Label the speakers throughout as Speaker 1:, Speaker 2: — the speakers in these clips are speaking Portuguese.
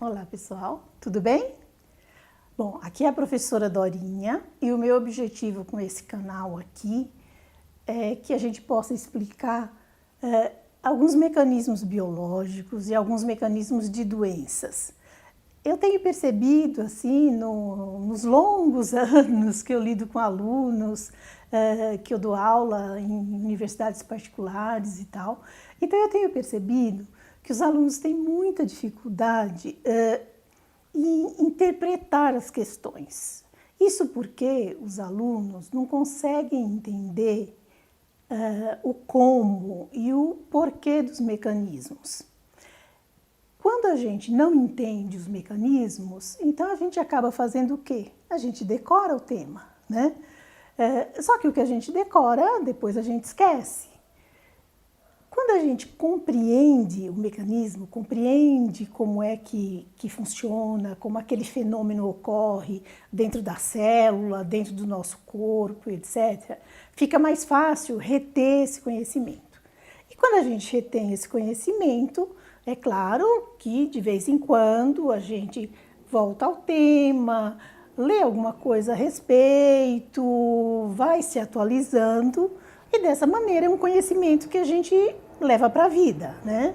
Speaker 1: Olá pessoal, tudo bem? Bom, aqui é a professora Dorinha e o meu objetivo com esse canal aqui é que a gente possa explicar alguns mecanismos biológicos e alguns mecanismos de doenças. Eu tenho percebido, assim, nos longos anos que eu lido com alunos, que eu dou aula em universidades particulares e tal, então eu tenho percebido que os alunos têm muita dificuldade em interpretar as questões. Isso porque os alunos não conseguem entender o como e o porquê dos mecanismos. Quando a gente não entende os mecanismos, então a gente acaba fazendo o quê? A gente decora o tema, né? Só que o que a gente decora, depois a gente esquece. Quando a gente compreende o mecanismo, compreende como é que funciona, como aquele fenômeno ocorre dentro da célula, dentro do nosso corpo, etc., fica mais fácil reter esse conhecimento. E quando a gente retém esse conhecimento, é claro que de vez em quando a gente volta ao tema, lê alguma coisa a respeito, vai se atualizando e dessa maneira é um conhecimento que a gente leva para a vida, né?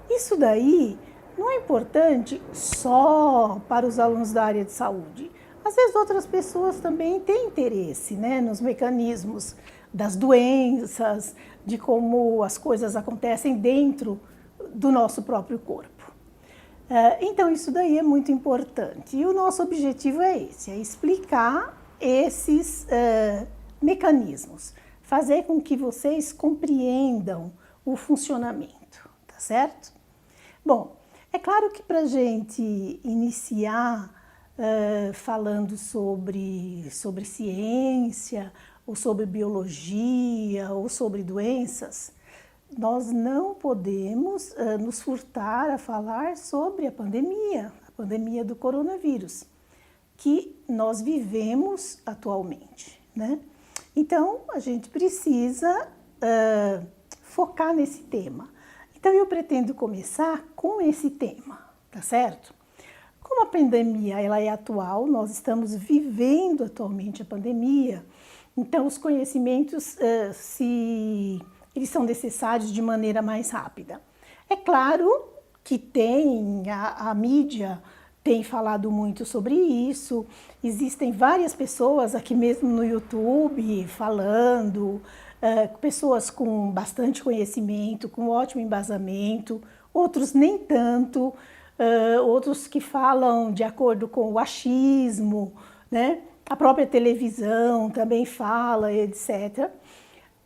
Speaker 1: Isso daí não é importante só para os alunos da área de saúde. Às vezes outras pessoas também têm interesse, né, nos mecanismos das doenças, de como as coisas acontecem dentro do nosso próprio corpo. Então isso daí é muito importante. E o nosso objetivo é esse, é explicar esses mecanismos, fazer com que vocês compreendam o funcionamento, tá certo? Bom, é claro que para a gente iniciar falando sobre ciência, ou sobre biologia, ou sobre doenças, nós não podemos nos furtar a falar sobre a pandemia do coronavírus, que nós vivemos atualmente, né? Então, a gente precisa focar nesse tema. Então, eu pretendo começar com esse tema, tá certo? Como a pandemia ela é atual, nós estamos vivendo atualmente a pandemia, então os conhecimentos eles são necessários de maneira mais rápida. É claro que a mídia tem falado muito sobre isso, existem várias pessoas aqui mesmo no YouTube falando, pessoas com bastante conhecimento, com ótimo embasamento, outros nem tanto, outros que falam de acordo com o achismo, né? A própria televisão também fala, etc.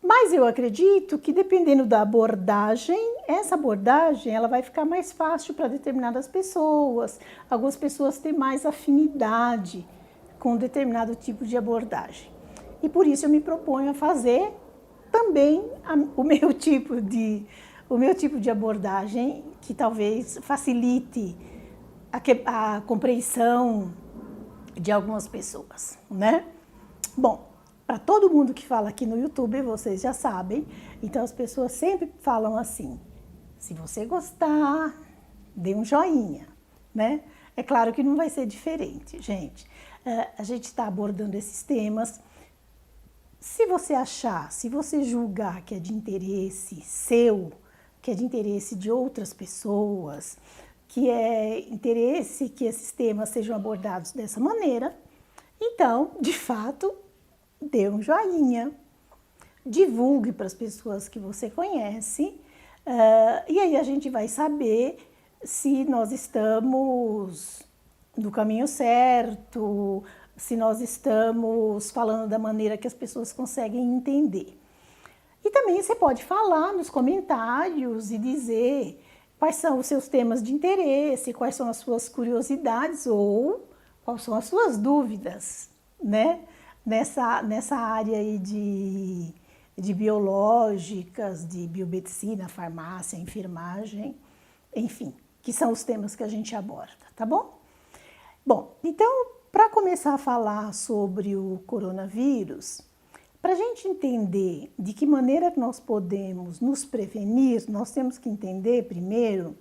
Speaker 1: Mas eu acredito que dependendo da abordagem, essa abordagem ela vai ficar mais fácil para determinadas pessoas. Algumas pessoas têm mais afinidade com determinado tipo de abordagem. E por isso eu me proponho a fazer também o meu tipo de abordagem que talvez facilite a compreensão de algumas pessoas, né? Bom, para todo mundo que fala aqui no YouTube, vocês já sabem, então as pessoas sempre falam assim, se você gostar, dê um joinha, né? É claro que não vai ser diferente, gente. A gente está abordando esses temas. Se você achar, se você julgar que é de interesse seu, que é de interesse de outras pessoas, que é interesse que esses temas sejam abordados dessa maneira, então, de fato, dê um joinha, divulgue para as pessoas que você conhece, e aí a gente vai saber se nós estamos no caminho certo, se nós estamos falando da maneira que as pessoas conseguem entender. E também você pode falar nos comentários e dizer quais são os seus temas de interesse, quais são as suas curiosidades ou quais são as suas dúvidas, né? Nessa área aí de biológicas, de biomedicina, farmácia, enfermagem, enfim, que são os temas que a gente aborda, tá bom? Bom, então, para começar a falar sobre o coronavírus, para a gente entender de que maneira nós podemos nos prevenir, nós temos que entender primeiro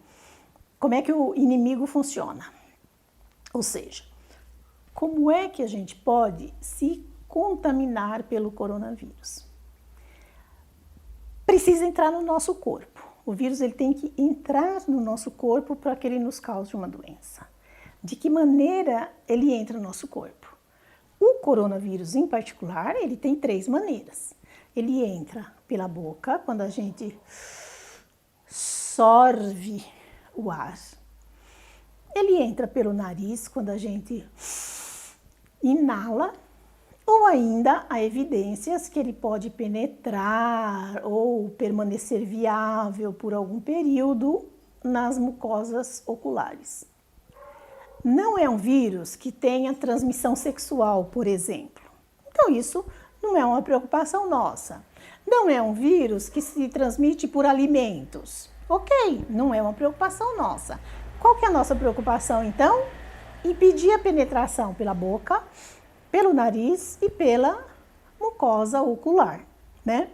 Speaker 1: como é que o inimigo funciona. Ou seja, como é que a gente pode se contaminar pelo coronavírus? Precisa entrar no nosso corpo. O vírus ele tem que entrar no nosso corpo para que ele nos cause uma doença. De que maneira ele entra no nosso corpo? O coronavírus, em particular, ele tem 3 maneiras. Ele entra pela boca, quando a gente sorve o ar. Ele entra pelo nariz, quando a gente inala. Ou ainda há evidências que ele pode penetrar ou permanecer viável por algum período nas mucosas oculares. Não é um vírus que tenha transmissão sexual, por exemplo. Então isso não é uma preocupação nossa. Não é um vírus que se transmite por alimentos. Ok, não é uma preocupação nossa. Qual que é a nossa preocupação então? Impedir a penetração pela boca, pelo nariz e pela mucosa ocular, né?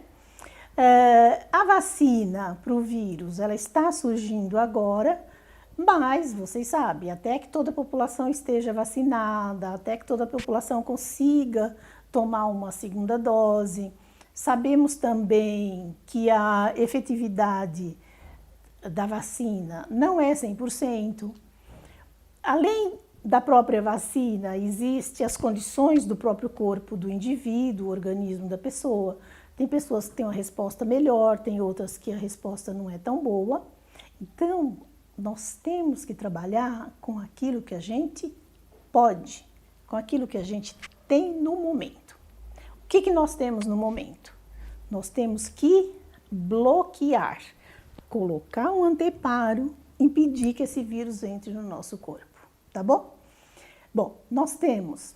Speaker 1: A vacina para o vírus, ela está surgindo agora, mas vocês sabem, até que toda a população esteja vacinada, até que toda a população consiga tomar uma segunda dose, sabemos também que a efetividade da vacina não é 100%. Além da própria vacina, existem as condições do próprio corpo do indivíduo, o organismo da pessoa. Tem pessoas que têm uma resposta melhor, tem outras que a resposta não é tão boa. Então, nós temos que trabalhar com aquilo que a gente pode, com aquilo que a gente tem no momento. O que nós temos no momento? Nós temos que bloquear, colocar um anteparo, impedir que esse vírus entre no nosso corpo. Tá bom? Bom, nós temos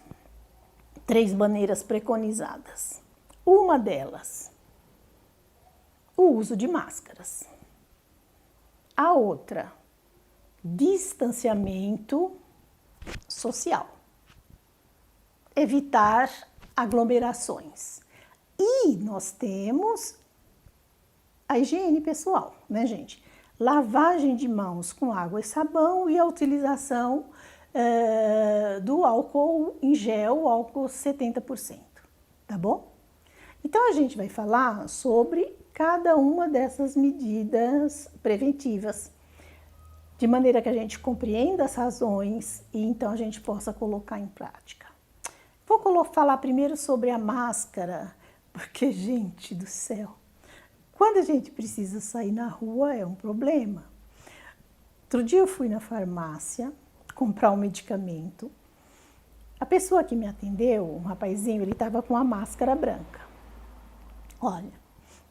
Speaker 1: 3 maneiras preconizadas. Uma delas, o uso de máscaras. A outra, distanciamento social. Evitar aglomerações. E nós temos a higiene pessoal, né, gente? Lavagem de mãos com água e sabão e a utilização do álcool em gel, álcool 70%, tá bom? Então, a gente vai falar sobre cada uma dessas medidas preventivas, de maneira que a gente compreenda as razões e então a gente possa colocar em prática. Vou falar primeiro sobre a máscara, porque, gente do céu, quando a gente precisa sair na rua é um problema. Outro dia eu fui na farmácia comprar um medicamento. A pessoa que me atendeu, um rapazinho, ele estava com a máscara branca. Olha,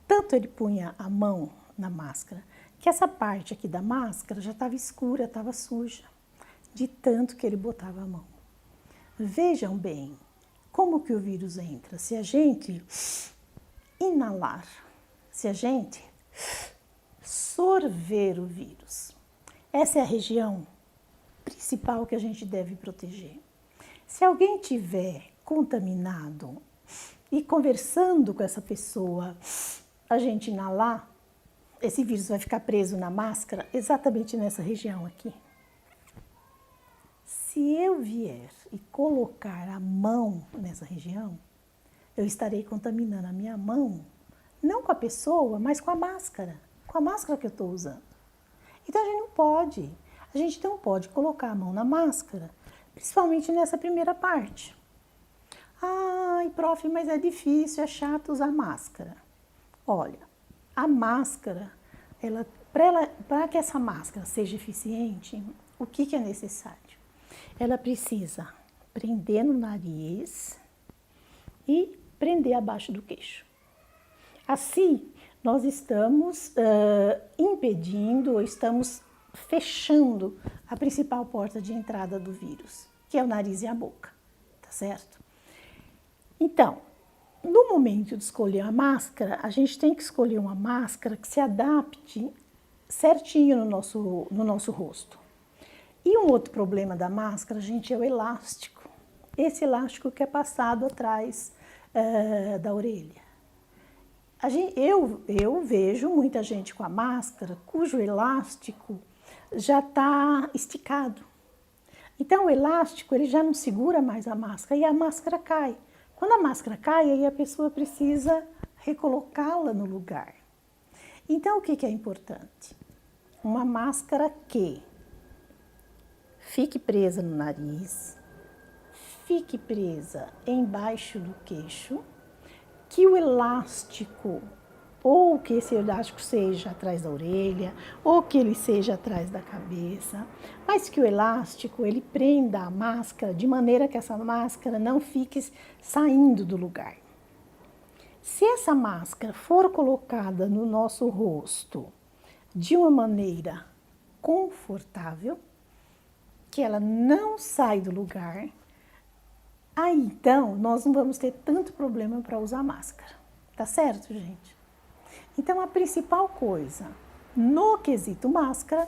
Speaker 1: tanto ele punha a mão na máscara, que essa parte aqui da máscara já estava escura, estava suja, de tanto que ele botava a mão. Vejam bem, como que o vírus entra? Se a gente inalar, se a gente sorver o vírus, essa é a região principal que a gente deve proteger. Se alguém tiver contaminado e conversando com essa pessoa, a gente inalar, esse vírus vai ficar preso na máscara exatamente nessa região aqui. Se eu vier e colocar a mão nessa região, eu estarei contaminando a minha mão, não com a pessoa, mas com a máscara que eu estou usando. Então, a gente não pode colocar a mão na máscara, principalmente nessa primeira parte. Ai, prof, mas é difícil, é chato usar máscara. Olha, a máscara, para que essa máscara seja eficiente, o que é necessário? Ela precisa prender no nariz e prender abaixo do queixo. Assim, nós estamos impedindo, ou estamos fechando a principal porta de entrada do vírus, que é o nariz e a boca, tá certo? Então, no momento de escolher a máscara, a gente tem que escolher uma máscara que se adapte certinho no nosso rosto. E um outro problema da máscara, gente, é o elástico. Esse elástico que é passado atrás da orelha. Eu vejo muita gente com a máscara cujo elástico já está esticado. Então o elástico ele já não segura mais a máscara e a máscara cai. Quando a máscara cai, aí a pessoa precisa recolocá-la no lugar. Então o que é importante? Uma máscara que fique presa no nariz, fique presa embaixo do queixo, que o elástico, ou que esse elástico seja atrás da orelha, ou que ele seja atrás da cabeça, mas que o elástico ele prenda a máscara de maneira que essa máscara não fique saindo do lugar. Se essa máscara for colocada no nosso rosto de uma maneira confortável, que ela não sai do lugar, aí então nós não vamos ter tanto problema para usar máscara. Tá certo, gente? Então a principal coisa, no quesito máscara,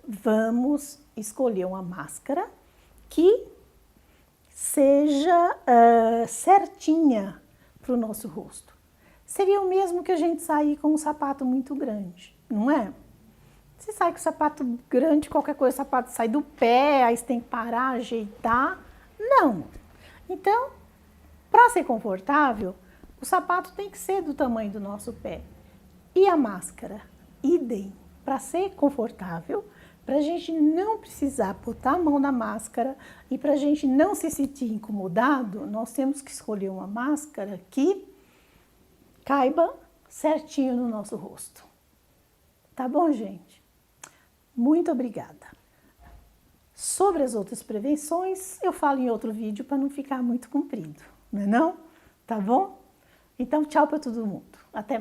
Speaker 1: vamos escolher uma máscara que seja certinha para o nosso rosto. Seria o mesmo que a gente sair com um sapato muito grande, não é? Você sai com o sapato grande, qualquer coisa, o sapato sai do pé, aí você tem que parar, ajeitar. Não. Então, para ser confortável, o sapato tem que ser do tamanho do nosso pé. E a máscara, idem, para ser confortável, para a gente não precisar botar a mão na máscara e para a gente não se sentir incomodado, nós temos que escolher uma máscara que caiba certinho no nosso rosto. Tá bom, gente? Muito obrigada. Sobre as outras prevenções, eu falo em outro vídeo para não ficar muito comprido, não é não? Tá bom? Então, tchau para todo mundo. Até mais.